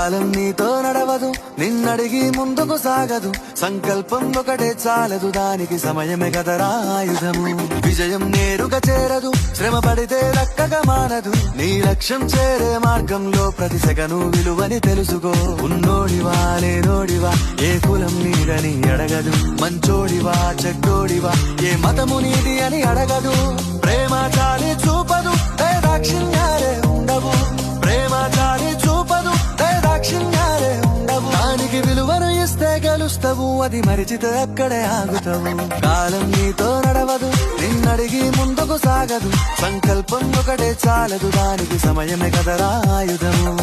కాలం నీతో నడవదు, నిన్నడిగి ముందుకు సాగదు. సంకల్పం ఒకటే చాలదు, దానికి సమయమే కదరా ఆయుధము. విజయం నేరుగా చేరదు, శ్రమ పడితే దక్కగా మానదు. నీ లక్ష్యం చేరే మార్గంలో ప్రతి సెకను విలువని తెలుసుకో. ఉన్నోడివా లేనోడివా, ఏ కులం నీదని అడగదు. మంచోడివా చెడ్డోడివా, ఏ మతము నీది అని అడగదు. ప్రేమ చాలి చూపదు, దాక్షిణ్యాలే ఉండవు. ప్రేమ చాలి చూపదు, దాక్షిణ్యాలే ఉండవు. దానికి విలువను ఇస్తే గెలుస్తావు, అది మరిచితే అక్కడే ఆగుతావు. కాలం నీతో నడవదు, నిన్నడిగి ముందుకు సాగదు. సంకల్పం ఒకటే చాలదు, దానికి సమయమే కదరా ఆయుధము.